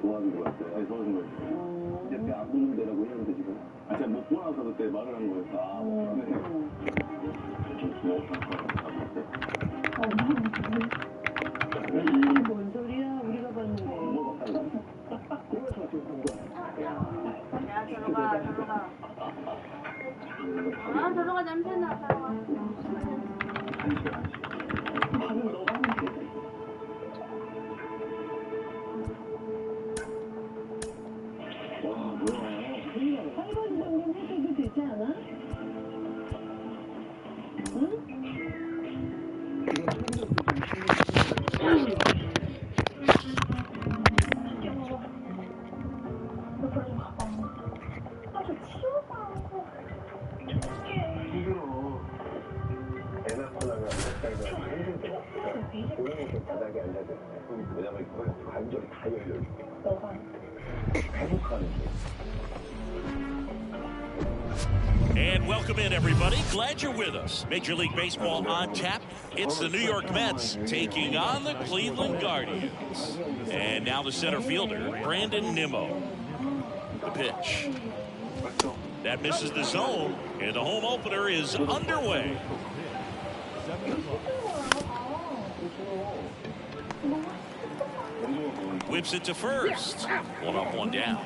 도와준 거였어요. 네, 도와준 거였어요. 이제 배 안 부는 데라고 했는데 지금. 아, 제가 못 보나서 그때 말을 한 거였어. 아, 뭔 소리야? 우리가 봤는데. 야, 저로 가, 저로 가. 아, 저로 가, 냄새나, 저로 가. 설거지 정도는 해줘도 되지 않아? 응? 바닥에 앉아있어요. 왜냐면 그건 관절이 다 열려있어. 회복하는 게. And welcome in, everybody. Glad you're with us. Major League Baseball on tap. It's the New York Mets taking on the Cleveland Guardians. And now the center fielder, Brandon Nimmo. The pitch. That misses the zone, and the home opener is underway. Whips it to first. One up, one down.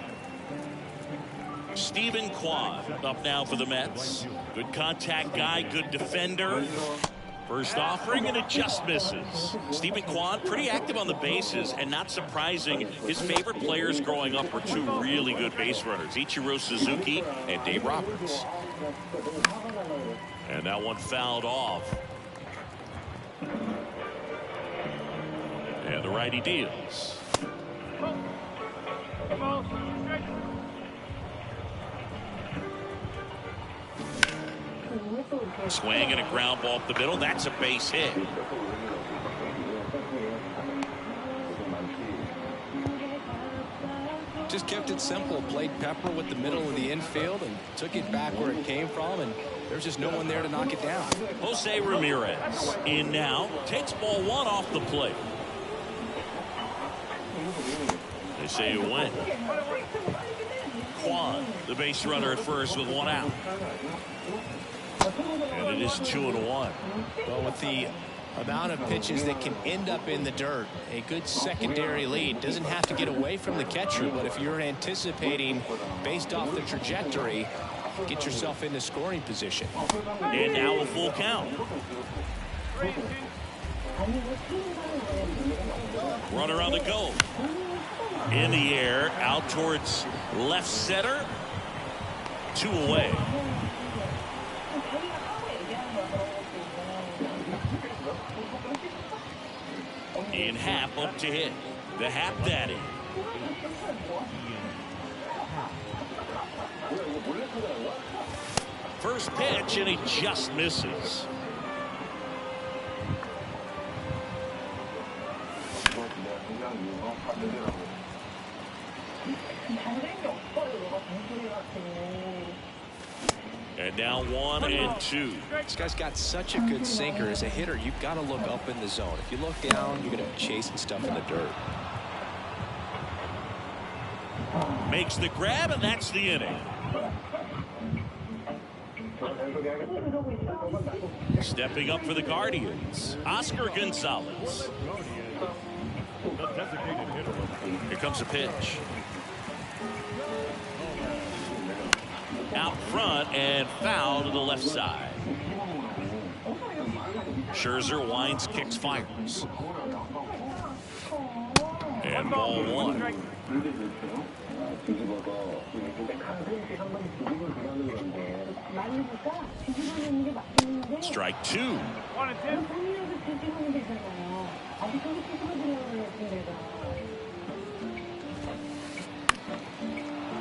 Stephen Kwan up now for the Mets. Good contact guy, good defender. First offering, and it just misses. Stephen Kwan, pretty active on the bases, and not surprising, his favorite players growing up were two really good base runners, Ichiro Suzuki and Dave Roberts. And that one fouled off. And the righty deals. Swing and a ground ball up the middle. That's a base hit. Just kept it simple. Played pepper with the middle of the infield and took it back where it came from, and there's just no one there to knock it down. Jose Ramirez in now. Takes ball one off the plate. They say you win. Kwan, the base runner at first with one out. And it is 2-1. Well, with the amount of pitches that can end up in the dirt, a good secondary lead doesn't have to get away from the catcher, but if you're anticipating based off the trajectory, get yourself into scoring position. And now a full count. Runner on the go. In the air, out towards left center. 2 away. In Happ up to hit. The Happ Daddy. First pitch, and he just misses. And now 1-2. This guy's got such a good sinker. As a hitter, you've got to look up in the zone. If you look down, you're going to be chasing stuff in the dirt. Makes the grab, and that's the inning. Stepping up for the Guardians, Oscar Gonzalez. Here comes a pitch. Out front and foul to the left side. Scherzer winds, kicks, fires. And ball one. Strike two.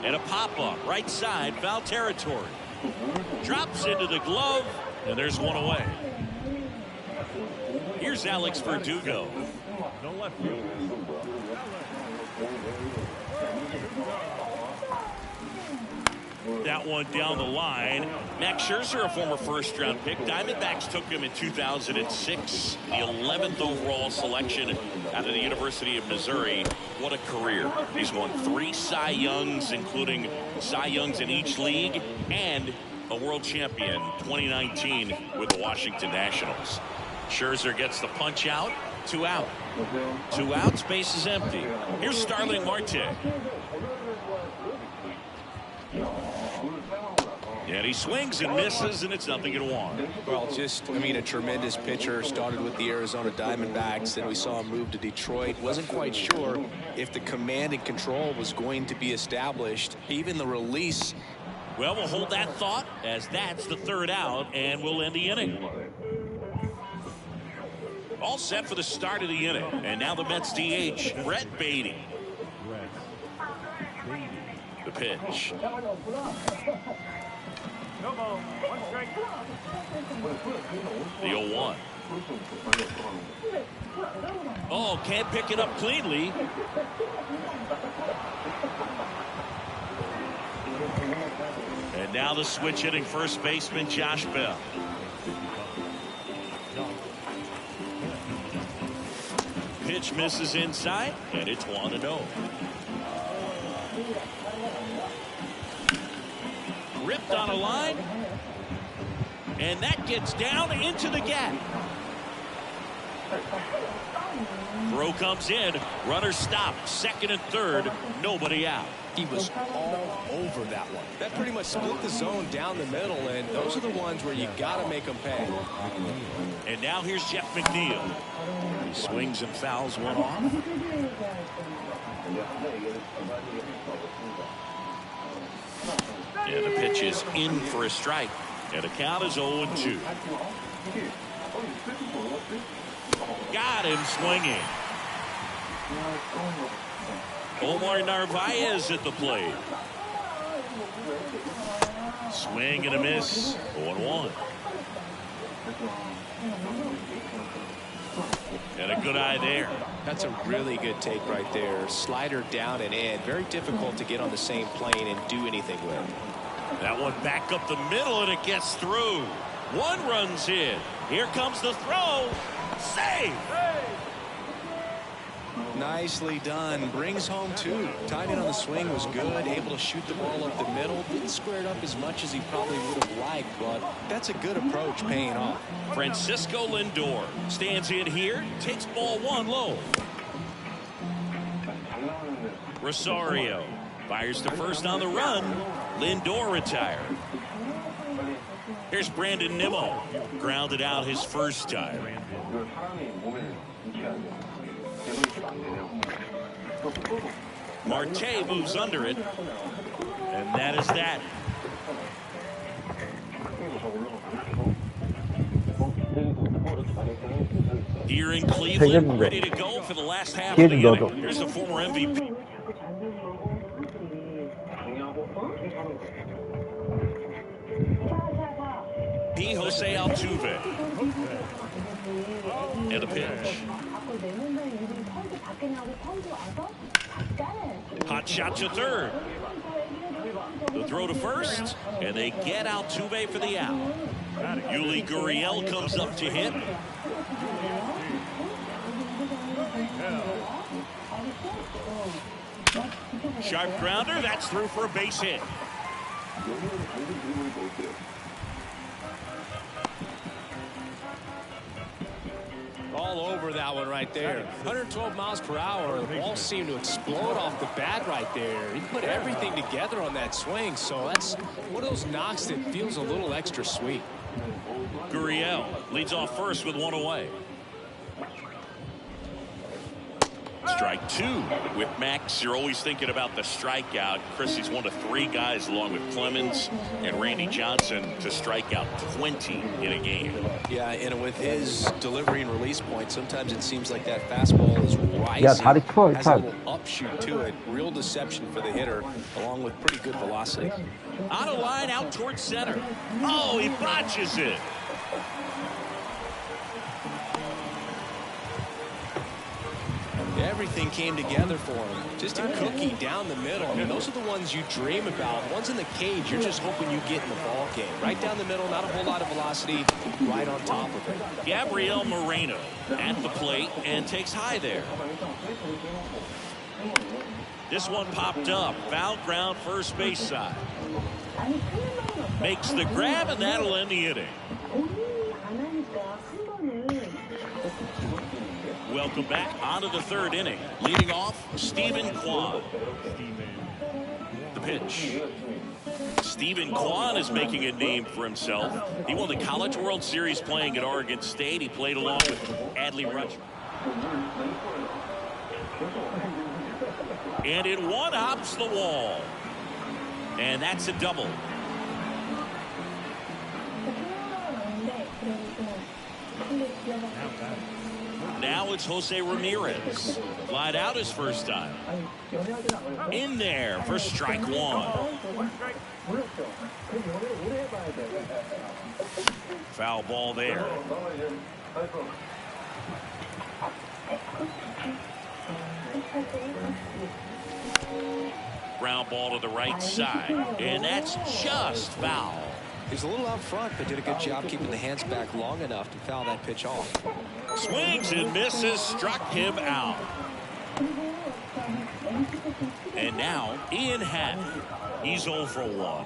And a pop-up, right side, foul territory. Drops into the glove, and there's one away. Here's Alex Verdugo. No left field. that one down the line. Max Scherzer, a former first-round pick. Diamondbacks took him in 2006, the 11th overall selection out of the University of Missouri. What a career. He's won 3 Cy Youngs, including Cy Youngs in each league, and a world champion 2019 with the Washington Nationals. Scherzer gets the punch out. 2 out. 2 outs, base is empty. Here's Starling Marte. And he swings and misses, and it's 0-1. Well, a tremendous pitcher. Started with the Arizona Diamondbacks, then we saw him move to Detroit. Wasn't quite sure if the command and control was going to be established. Even the release. Well, we'll hold that thought, as that's the 3rd out, and we'll end the inning. All set for the start of the inning. And now the Mets DH, Brett Beatty. The pitch. The 0-1. Oh, can't pick it up cleanly. And now the switch hitting first baseman Josh Bell. Pitch misses inside, and it's 1-0. Ripped on a line, and that gets down into the gap. Throw comes in, runner stopped, 2nd and 3rd, nobody out. He was all over that one. That pretty much split the zone down the middle, and those are the ones where you got to make them pay. And now here's Jeff McNeil. He swings and fouls one off. And the pitch is in for a strike. And the count is 0-2. Got him swinging. Omar Narvaez at the plate. Swing and a miss. 0-1. And a good eye there. That's a really good take right there. Slider down and in. Very difficult to get on the same plane and do anything with. That one back up the middle, and it gets through. 1 run's in. Here comes the throw. Save! Nicely done. Brings home 2. Timing on the swing was good. Able to shoot the ball up the middle. Didn't square it up as much as he probably would have liked, but that's a good approach paying off. Francisco Lindor stands in here, takes ball 1 low. Rosario fires to first on the run. Lindor retired. Here's Brandon Nimmo. Grounded out his first time. Marte moves under it. And that is that. Here in Cleveland, ready to go for the last half of the inning. Here's the former MVP. Jose Altuve. And the pitch. Hot shot to third. The throw to first, and they get Altuve for the out. Yuli Gurriel comes up to hit. Sharp grounder, that's through for a base hit. All over that one right there. 112 miles per hour. The ball seemed to explode off the bat right there. He put everything together on that swing, so that's one of those knocks that feels a little extra sweet. Gurriel leads off first with 1 away. Strike 2 with Max. You're always thinking about the strikeout. Chris, he's one of 3 guys, along with Clemens and Randy Johnson, to strike out 20 in a game. Yeah, and with his delivery and release point, sometimes it seems like that fastball is rising. has a little upshoot to it. Real deception for the hitter, along with pretty good velocity. On a line out towards center. Oh, he botches it. Everything came together for him. Just a cookie down the middle. I mean, those are the ones you dream about. Ones in the cage, you're just hoping you get in the ball game. Right down the middle, not a whole lot of velocity, right on top of it. Gabriel Moreno at the plate and takes high there. This one popped up. Foul ground, first base side. Makes the grab, and that'll end the inning. Welcome back onto the third inning. Leading off, Stephen Kwan. The pitch. Stephen Kwan is making a name for himself. He won the College World Series playing at Oregon State. He played along with Adley Rutschman. And it one-hops the wall. And that's a double. Now it's Jose Ramirez. Flied out his first time. In there for strike one. Foul ball there. Ground ball to the right side. And that's just foul. He's a little out front, but did a good job keeping the hands back long enough to foul that pitch off. Swings and misses, struck him out. And now Ian Happ. He's 0 for 1.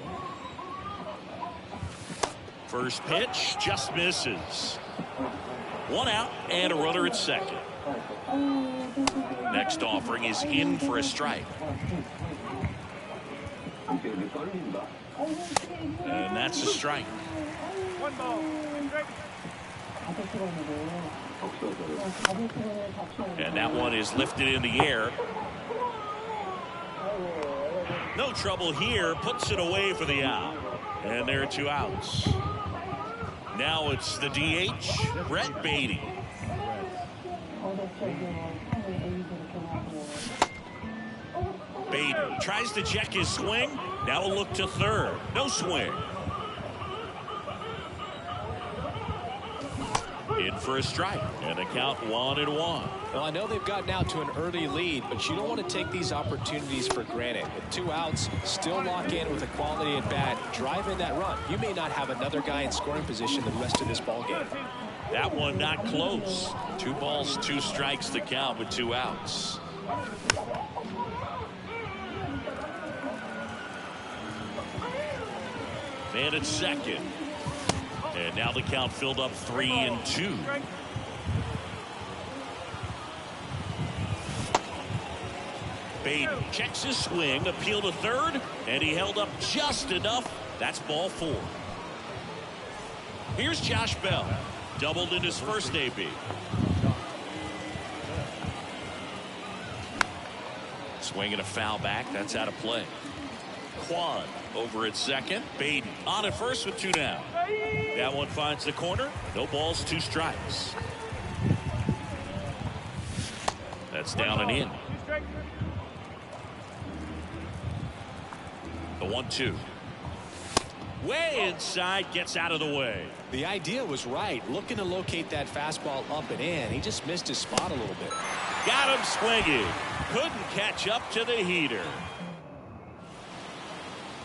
First pitch just misses. One out and a runner at second. Next offering is in for a strike. And that's a strike. And that one is lifted in the air. No trouble here. Puts it away for the out. And there are 2 outs. Now it's the DH, Brett Beatty. Beatty tries to check his swing. Now we'll look to third. No swing. In for a strike. And a count 1-1. Well, I know they've gotten out to an early lead, but you don't want to take these opportunities for granted. With 2 outs, still lock in with a quality at bat, drive in that run. You may not have another guy in scoring position the rest of this ball game. That one not close. 2 balls, 2 strikes to count with 2 outs. Man at second. And now the count filled up 3-2. Beatty checks his swing, appeal to third, and he held up just enough. That's ball 4. Here's Josh Bell. Doubled in his first AB. Swing and a foul back. That's out of play. Kwan over at second. Beatty on at first with 2 down. That one finds the corner. No balls, 2 strikes. That's down and in. The 1-2. Way inside, gets out of the way. The idea was right. Looking to locate that fastball up and in. He just missed his spot a little bit. Got him swinging. Couldn't catch up to the heater.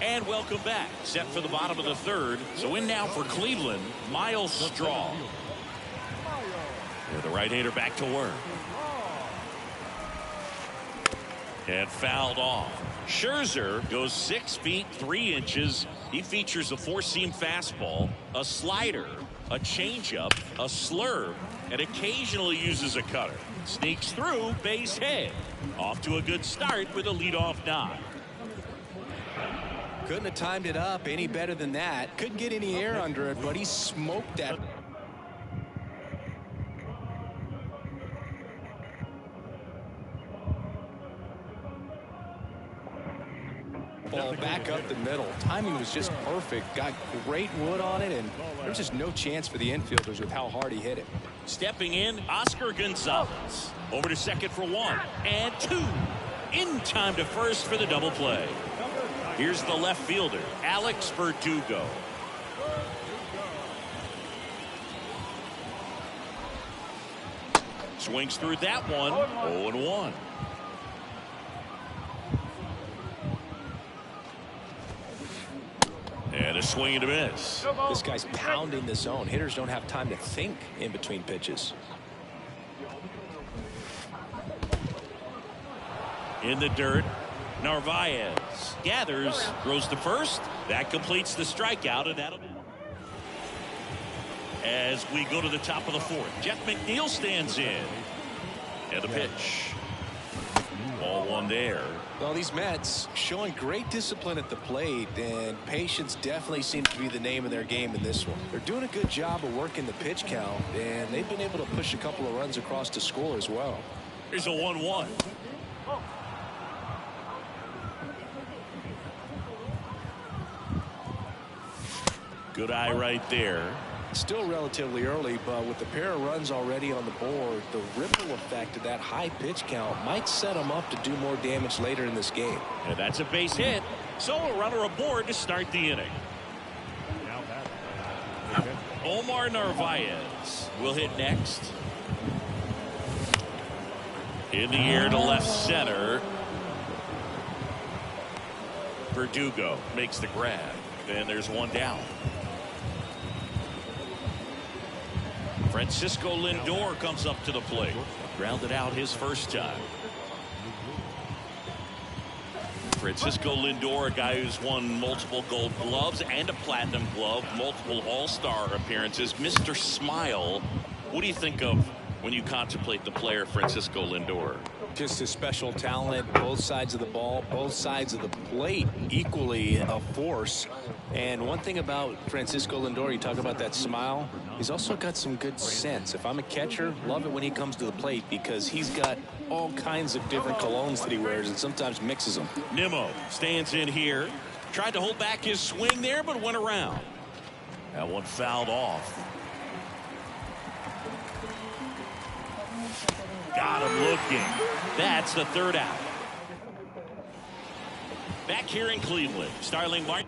And welcome back. Set for the bottom of the third. So in now for Cleveland, Miles Straw. The right-hander back to work. And fouled off. Scherzer goes 6 feet 3 inches. He features a 4-seam fastball, a slider, a changeup, a slurve, and occasionally uses a cutter. Sneaks through, base hit. Off to a good start with a leadoff knock. Couldn't have timed it up any better than that. Couldn't get any air under it, but he smoked that. Ball back up the middle. Timing was just perfect. Got great wood on it, and there's just no chance for the infielders with how hard he hit it. Stepping in, Oscar Gonzalez. Over to second for 1 and 2. In time to first for the double play. Here's the left fielder, Alex Verdugo. swings through that one. 0-1. And a swing and a miss. This guy's pounding the zone. Hitters don't have time to think in between pitches. In the dirt, Narvaez gathers, throws to first. That completes the strikeout, and that'll. As we go to the top of the fourth, Jeff McNeil stands in. And the pitch. Ball one there. Well, these Mets showing great discipline at the plate, and patience definitely seems to be the name of their game in this one. They're doing a good job of working the pitch count, and they've been able to push a couple of runs across to score as well. Here's a 1-1. Good eye right there. Still relatively early, but with the pair of runs already on the board, the ripple effect of that high pitch count might set them up to do more damage later in this game. And that's a base hit. So a runner aboard to start the inning. Omar Narvaez will hit next. In the air to left center. Verdugo makes the grab. And there's one down. Francisco Lindor comes up to the plate. Grounded out his first time. Francisco Lindor, a guy who's won multiple Gold Gloves and a Platinum Glove, multiple All-Star appearances. Mr. Smile, what do you think of when you contemplate the player Francisco Lindor? Just a special talent, both sides of the ball, both sides of the plate, equally a force. And one thing about Francisco Lindor, you talk about that smile, he's also got some good sense. If I'm a catcher, love it when he comes to the plate because he's got all kinds of different colognes that he wears and sometimes mixes them. Nimmo stands in here. Tried to hold back his swing there, but went around. That one fouled off. Got him looking. That's the third out. Back here in Cleveland, Starling Marte.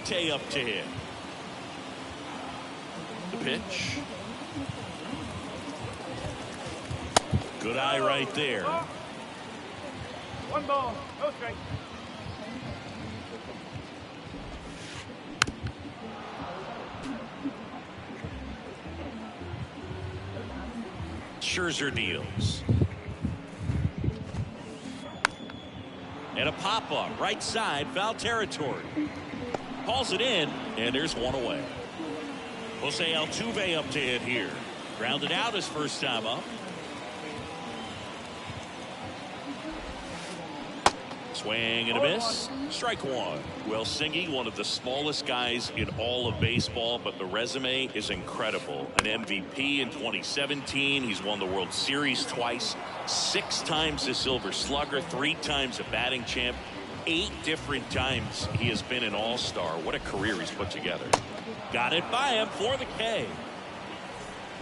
Tay up to him. The pitch. Good eye right there. One ball, no strike. Scherzer deals. And a pop-up, right side, foul territory. Calls it in, and there's one away. Jose Altuve up to hit here. Grounded out his first time up. Swing and a miss. Strike one. Well, Singy, one of the smallest guys in all of baseball, but the resume is incredible. An MVP in 2017. He's won the World Series twice. 6 times a Silver Slugger. 3 times a batting champ. 8 different times he has been an all-star. What a career he's put together. Got it by him for the K.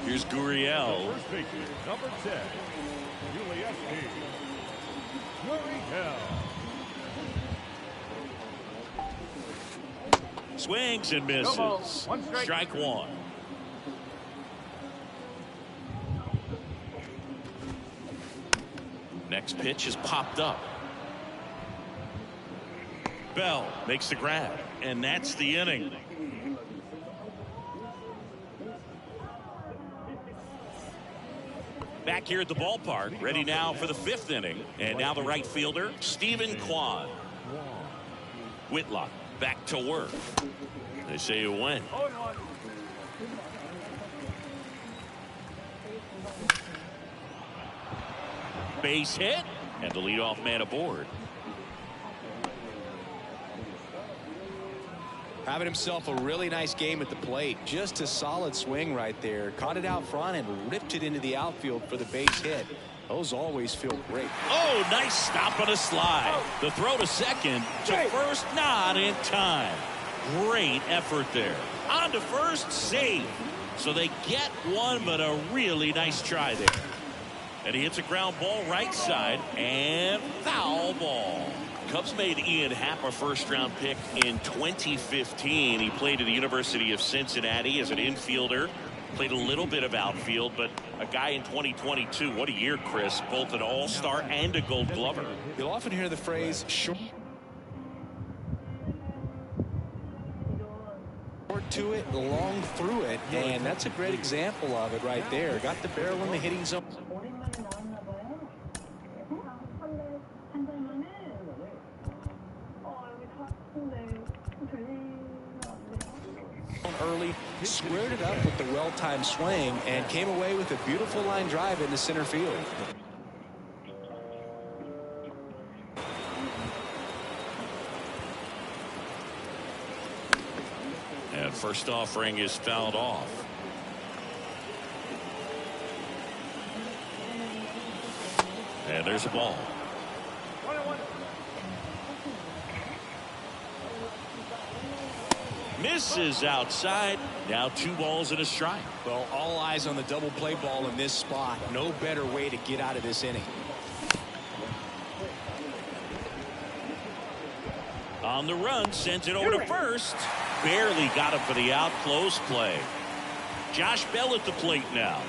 Here's Gurriel. First baseman, number 10, Ulieski. Gurriel. Swings and misses. No ball. One strike. Strike one. Next pitch is popped up. Bell makes the grab, and that's the inning. Back here at the ballpark, ready now for the 5th inning. And now the right fielder, Stephen Kwan. Whitlock back to work. They say you win. Base hit, and the leadoff man aboard. Having himself a really nice game at the plate. Just a solid swing right there. Caught it out front and ripped it into the outfield for the base hit. Those always feel great. Oh, nice stop on a slide. The throw to second, to first, not in time. Great effort there. On to first, safe. So they get one, but a really nice try there. And he hits a ground ball right side, and foul ball. Cubs made Ian Happ a first-round pick in 2015. He played at the University of Cincinnati as an infielder. Played a little bit of outfield, but a guy in 2022. What a year, Chris. Both an all-star and a gold glover. You'll often hear the phrase short to it, long through it, and that's a great example of it right there. Got the barrel in the hitting zone early, squared it up with the well-timed swing, and came away with a beautiful line drive into center field. And first offering is fouled off. And there's a ball. Misses outside. Now 2 balls and a strike. Well, all eyes on the double play ball in this spot. No better way to get out of this inning. On the run, sends it over to first. Barely got him for the out. Close play. Josh Bell at the plate now.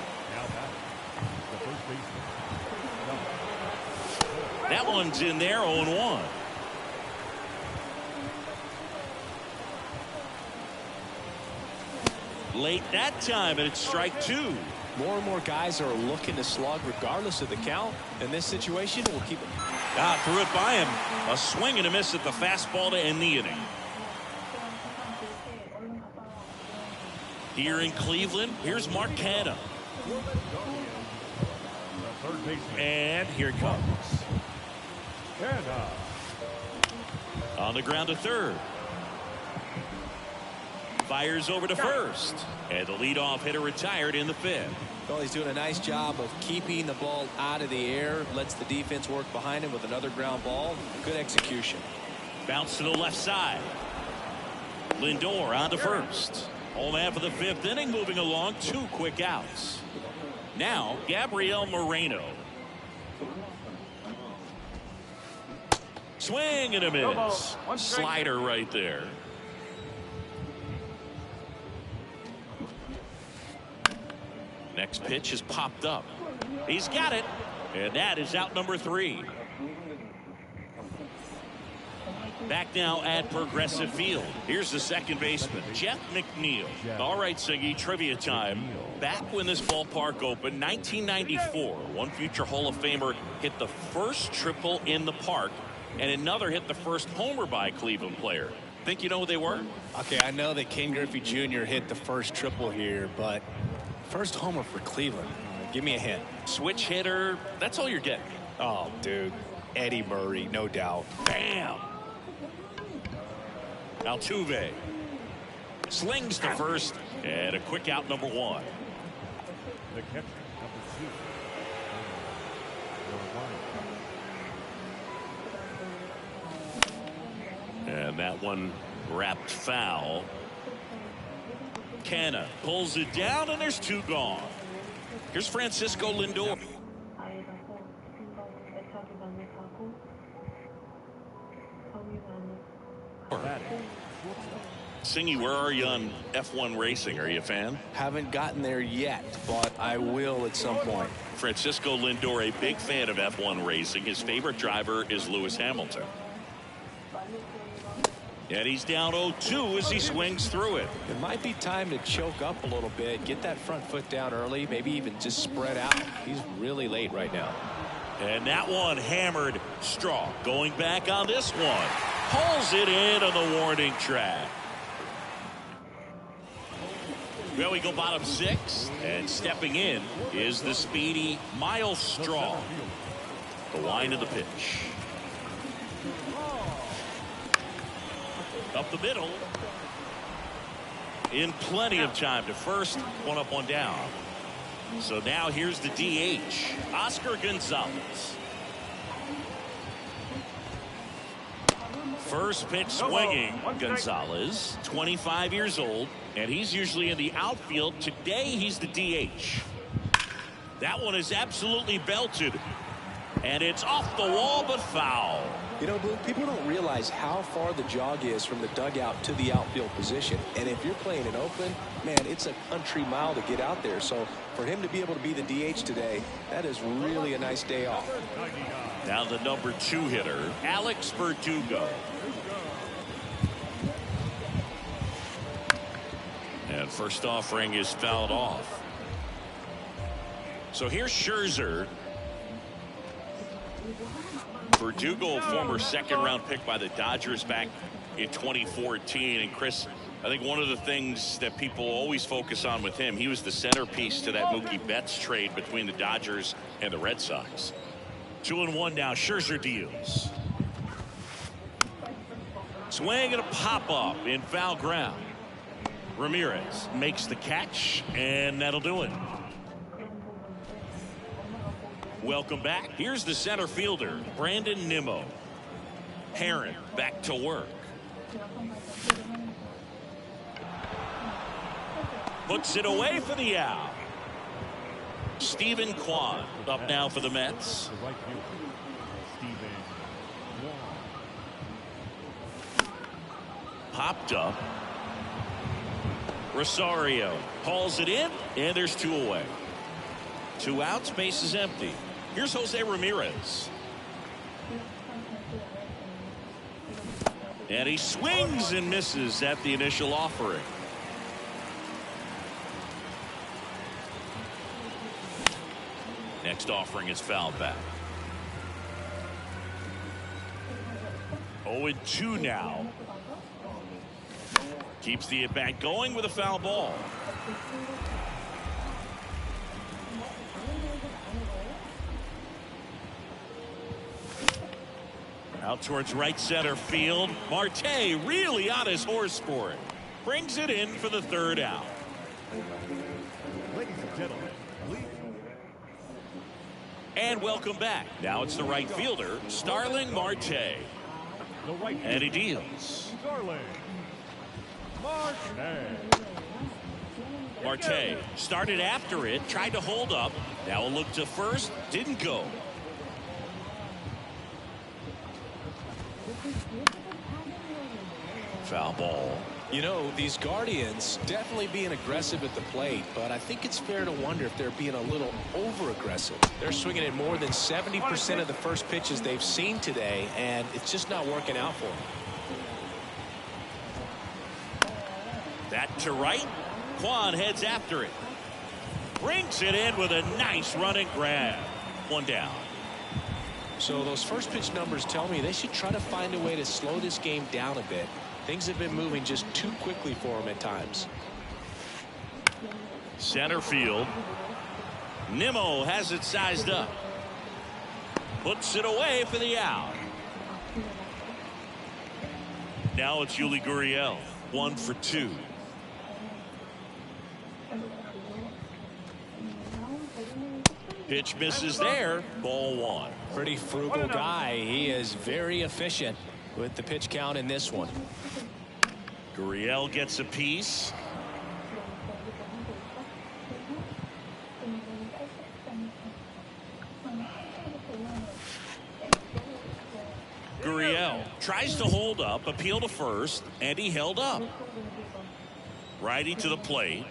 That one's in there, 0-1. Late that time, and it's strike 2. More and more guys are looking to slug regardless of the count. In this situation, we'll keep it. Threw it by him. A swing and a miss at the fastball to end the inning. Here in Cleveland, here's Mark Canha. And here it comes. On the ground to third. Fires over to first. And the leadoff hitter retired in the 5th. Well, he's doing a nice job of keeping the ball out of the air. Lets the defense work behind him with another ground ball. Good execution. Bounce to the left side. Lindor on to first. Home half of the 5th inning, moving along. 2 quick outs. Now, Gabriel Moreno. Swing and a miss. Slider right there. Next pitch is popped up. He's got it. And that is out number 3. Back now at Progressive Field. Here's the second baseman, Jeff McNeil. All right, Siggy, trivia time. Back when this ballpark opened, 1994, one future Hall of Famer hit the first triple in the park, and another hit the first homer by a Cleveland player. Think you know who they were? Okay, I know that Ken Griffey Jr. hit the first triple here, but first homer for Cleveland. Give me a hint. Switch hitter. That's all you're getting. Oh, dude. Eddie Murray, no doubt. Bam! Altuve slings to first, and a quick out, number 1. The catcher, number 2. And that one wrapped foul. Canha pulls it down, and there's 2 gone. Here's Francisco Lindor. Singy, where are you on F1 racing? Are you a fan? Haven't gotten there yet, but I will at some point. Francisco Lindor, a big fan of F1 racing. His favorite driver is Lewis Hamilton. And he's down 0-2 as he swings through it. It might be time to choke up a little bit, get that front foot down early, maybe even just spread out. He's really late right now. And that one hammered. Straw going back on this one. Pulls it in on the warning track. Well, we go bottom 6, and stepping in is the speedy Miles Straw. The line of the pitch. Up the middle. In plenty of time to first. 1 up, 1 down. So now here's the DH, Oscar Gonzalez. First pitch swinging. Gonzalez, 25 years old, and he's usually in the outfield. Today he's the DH. That one is absolutely belted, and it's off the wall but foul. You know, Blue, people don't realize how far the jog is from the dugout to the outfield position. And if you're playing in Oakland, man, it's a country mile to get out there. So for him to be able to be the DH today, that is really a nice day off. Now the number 2 hitter, Alex Verdugo. And first offering is fouled off. So here's Scherzer. Verdugo, former second-round pick by the Dodgers back in 2014. And Chris, I think one of the things that people always focus on with him, he was the centerpiece to that Mookie Betts trade between the Dodgers and the Red Sox. 2-1 now. Scherzer deals. Swing and a pop-up in foul ground. Ramirez makes the catch, and that'll do it. Welcome back. Here's the center fielder, Brandon Nimmo. Herron back to work. Puts it away for the out. Stephen Kwan up now for the Mets. The right fielder, Stephen Kwan. Popped up. Rosario hauls it in, and there's 2 away. 2 outs, base is empty. Here's Jose Ramirez. And he swings and misses at the initial offering. Next offering is fouled back. 0-2 now. Keeps the at-bat going with a foul ball. Out towards right center field. Marte really on his horse for it. Brings it in for the 3rd out. Ladies and gentlemen, please. And welcome back. Now it's the right fielder, Starling Marte. The right And he fielder, deals. Starling Marte. Marte started after it, tried to hold up. Now a look to first, didn't go. Foul ball. You know, these Guardians definitely being aggressive at the plate, but I think it's fair to wonder if they're being a little over-aggressive. They're swinging at more than 70% of the first pitches they've seen today, and it's just not working out for them. That to right. Kwan heads after it. Brings it in with a nice running grab. 1 down. So those first pitch numbers tell me they should try to find a way to slow this game down a bit. Things have been moving just too quickly for them at times. Center field. Nimmo has it sized up. Puts it away for the out. Now it's Yuli Gurriel. 1 for 2. Pitch misses there. Ball 1. Pretty frugal guy. He is very efficient with the pitch count in this one. Gurriel gets a piece. Gurriel tries to hold up, appeal to first, and he held up. Righty to the plate.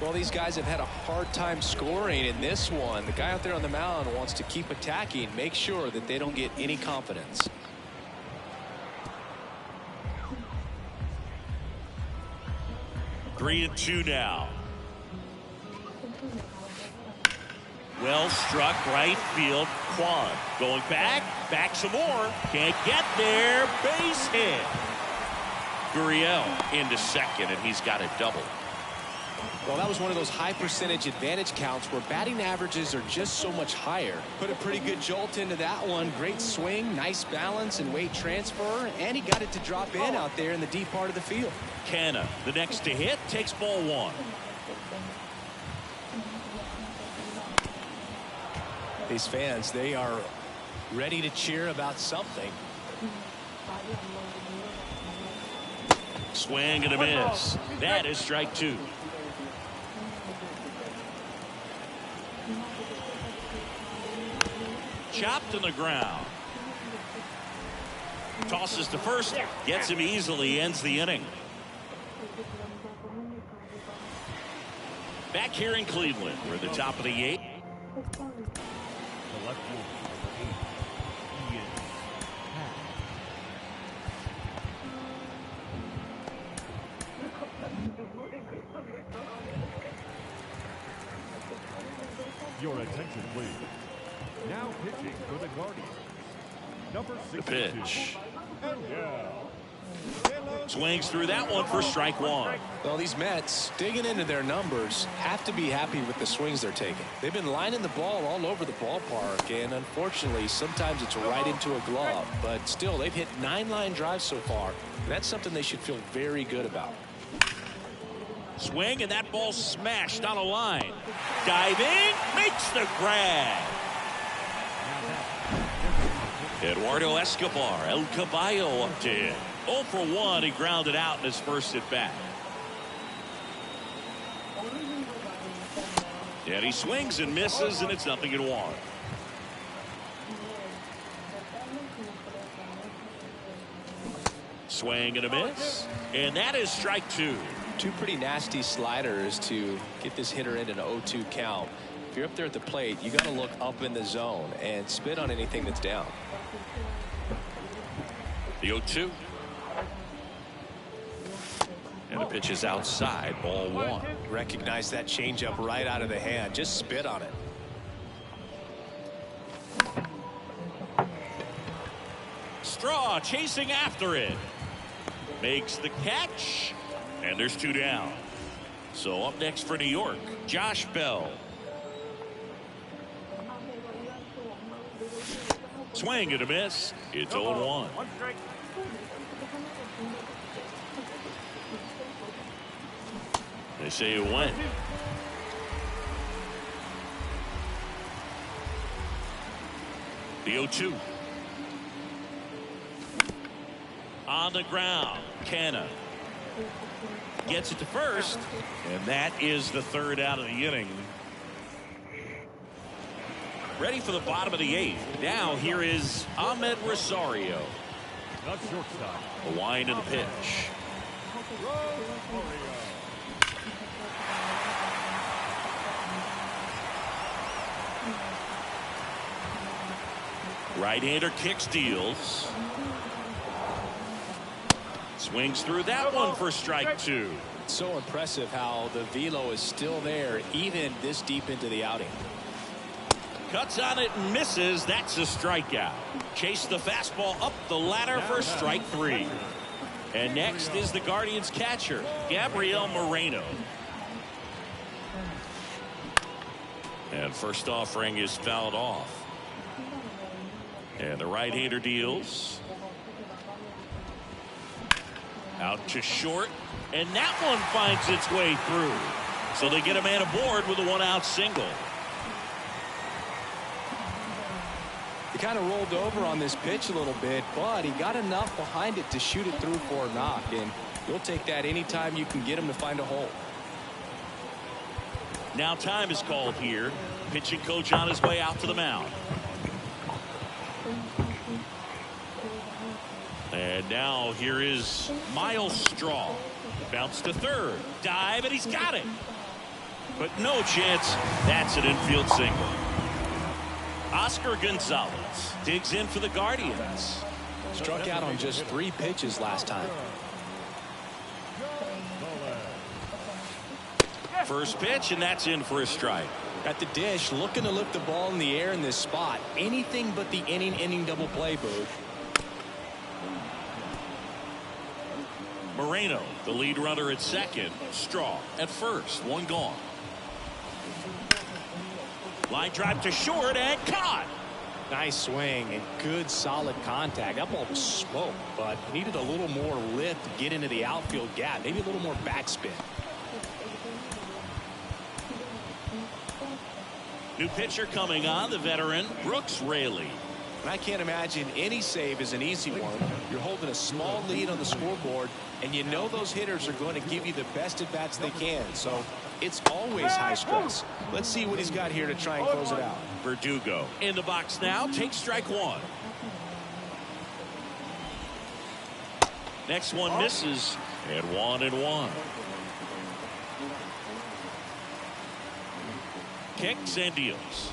Well, these guys have had a hard time scoring in this one. The guy out there on the mound wants to keep attacking, make sure that they don't get any confidence. Three and 2 now. Well struck right field. Kwan going back some more. Can't get there. Base hit. Gurriel into second, and he's got a double. Well, that was one of those high percentage advantage counts where batting averages are just so much higher. Put a pretty good jolt into that one. Great swing, nice balance and weight transfer, and he got it to drop in out there in the deep part of the field. Canna, the next to hit, takes ball 1. These fans, they are ready to cheer about something. Swing and a miss. That is strike 2. chopped on the ground. Tosses to first, gets him easily, ends the inning. Back here in Cleveland, we're at the top of the 8th. The left fielder, 8, Ian Happ. Your attention, please. Now pitching for the Guardians. Number 62. The pitch. And now. Swings through that one for strike one. Well, these Mets, digging into their numbers, have to be happy with the swings they're taking. They've been lining the ball all over the ballpark, and unfortunately, sometimes it's right into a glove. But still, they've hit 9 line drives so far. And that's something they should feel very good about. Swing, and that ball smashed on a line. Diving, makes the grab. Eduardo Escobar, El Caballo up to hit. 0 for 1, he grounded out in his first at bat. And he swings and misses, and it's 0-1. Swing and a miss, and that is strike 2. 2 pretty nasty sliders to get this hitter in an 0-2 count. If you're up there at the plate, you got to look up in the zone and spit on anything that's down. The 0-2. And the pitch is outside, ball 1. Recognize that changeup right out of the hand. Just spit on it. Straw chasing after it. Makes the catch. And there's 2 down. So up next for New York, Josh Bell. Swing and a miss. It's 0-1. They say it went. The 0-2. On the ground, Canna gets it to first, and that is the 3rd out of the inning. Ready for the bottom of the 8th. Now here is Ahmed Rosario. Not shortstop. The wind of the pitch. Right-hander kicks, deals. Swings through that one for strike 2. So impressive how the velo is still there even this deep into the outing. Cuts on it and misses. That's a strikeout. Chase the fastball up the ladder for strike 3. And next is the Guardians catcher, Gabriel Moreno. And first offering is fouled off. And the right-hander deals. Out to short. And that one finds its way through. So they get a man aboard with a 1-out single. He kind of rolled over on this pitch a little bit, but he got enough behind it to shoot it through for a knock. And you'll take that anytime you can get him to find a hole. Now time is called here. Pitching coach on his way out to the mound. And now here is Miles Straw. Bounce to third. Dive, and he's got it. But no chance. That's an infield single. Oscar Gonzalez digs in for the Guardians. Struck out on just 3 pitches last time. First pitch, and that's in for a strike. At the dish, looking to lift the ball in the air in this spot. Anything but the inning double play, Boog. Moreno, the lead runner at second. Straw at first. 1 gone. Line drive to short and caught. Nice swing and good solid contact. That ball was smoked, but needed a little more lift to get into the outfield gap. Maybe a little more backspin. New pitcher coming on, the veteran Brooks Raley. And I can't imagine any save is an easy one. You're holding a small lead on the scoreboard, and you know those hitters are going to give you the best at-bats they can. So it's always high stress. Let's see what he's got here to try and close it out. Verdugo in the box now. Takes strike one. Next one misses. And 1-1. Kicks and deals.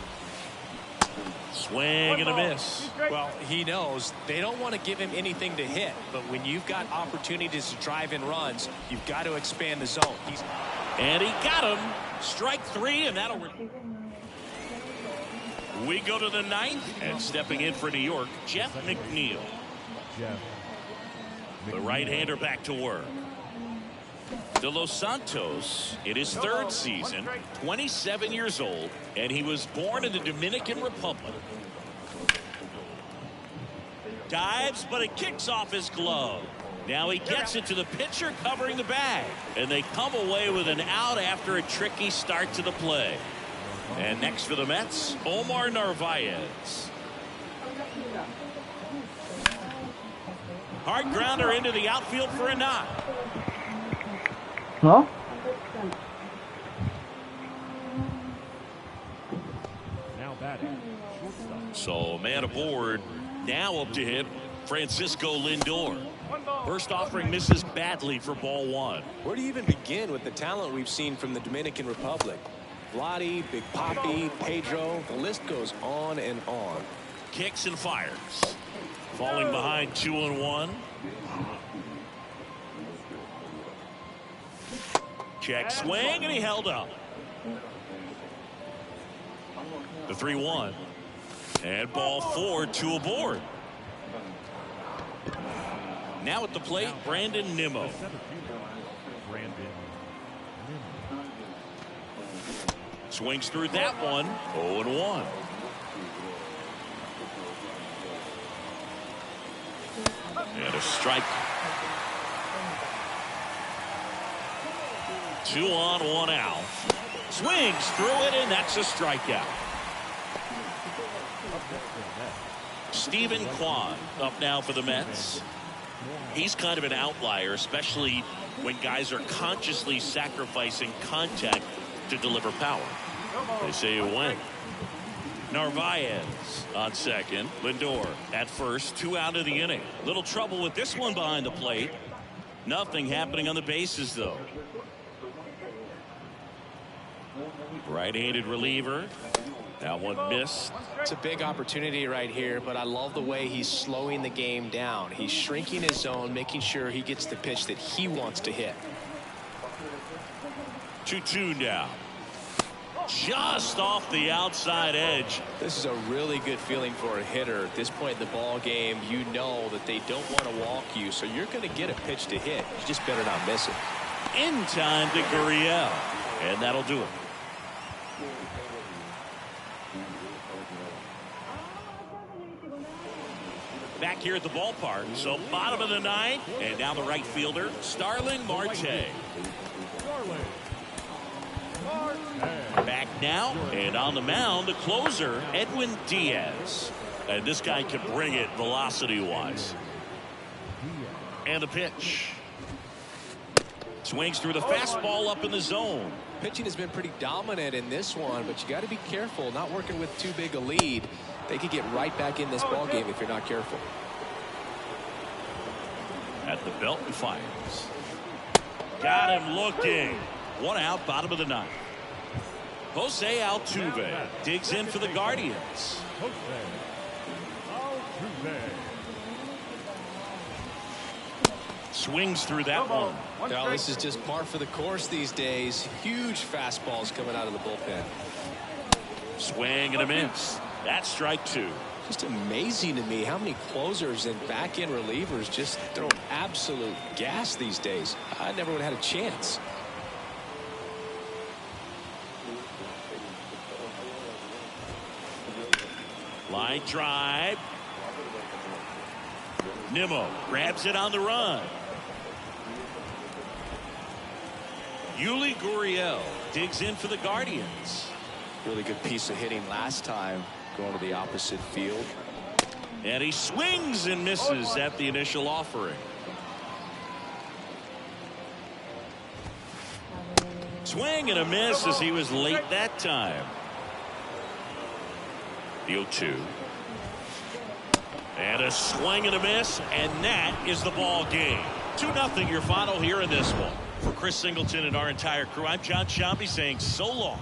Swing and a miss. Well, he knows they don't want to give him anything to hit, but when you've got opportunities to drive in runs, you've got to expand the zone. And he got him. Strike three, and that'll... We go to the ninth, and stepping in for New York, Jeff McNeil. The right-hander back to work. De Los Santos in his third season, 27 years old, and he was born in the Dominican Republic. Dives, but it kicks off his glove. Now he gets it to the pitcher covering the bag, and they come away with an out after a tricky start to the play. And next for the Mets, Omar Narvaez. Hard grounder into the outfield for a knock. Huh? Now batting, shortstop. So man aboard. Now up to hit Francisco Lindor. First offering misses badly for ball one. Where do you even begin with the talent we've seen from the Dominican Republic? Vladdy, Big Papi, Pedro, the list goes on and on. Kicks and fires. Falling behind 2-1. Check swing, and he held up. The 3-1. And ball four, two aboard. Now at the plate, Brandon Nimmo. Swings through that one. 0-1. And a strike. 2 on, 1 out. Swings through it, and that's a strikeout. Stephen Kwan up now for the Mets. He's kind of an outlier, especially when guys are consciously sacrificing contact to deliver power. They say it went. Narvaez on second. Lindor at first. 2 out of the inning. Little trouble with this one behind the plate. Nothing happening on the bases, though. Right-handed reliever. That one missed. It's a big opportunity right here, but I love the way he's slowing the game down. He's shrinking his zone, making sure he gets the pitch that he wants to hit. 2-2 now. Just off the outside edge. This is a really good feeling for a hitter. At this point in the ball game, you know that they don't want to walk you, so you're going to get a pitch to hit. You just better not miss it. In time to Gurriel. And that'll do it. Back here at the ballpark. So bottom of the ninth. And now the right fielder, Starling Marte. Back now. And on the mound, the closer, Edwin Diaz. And this guy can bring it velocity-wise. And the pitch. Swings through the fastball up in the zone. Pitching has been pretty dominant in this one, but you got to be careful not working with too big a lead. They could get right back in this ball game if you're not careful. At the belt and fires. Got him looking. 1 out, bottom of the ninth. Jose Altuve digs in for the Guardians. Swings through that one. Now, this is just par for the course these days. Huge fastballs coming out of the bullpen. Swing and a miss. That's strike 2. Just amazing to me how many closers and back-end relievers just throw absolute gas these days. I never would have had a chance. Line drive. Nimmo grabs it on the run. Yuli Gurriel digs in for the Guardians. Really good piece of hitting last time, going to the opposite field. And he swings and misses at the initial offering. Swing and a miss as he was late that time. The 0-2. And a swing and a miss, and that is the ball game. 2-0 your final here in this one. For Chris Singleton and our entire crew, I'm John Shambi saying so long.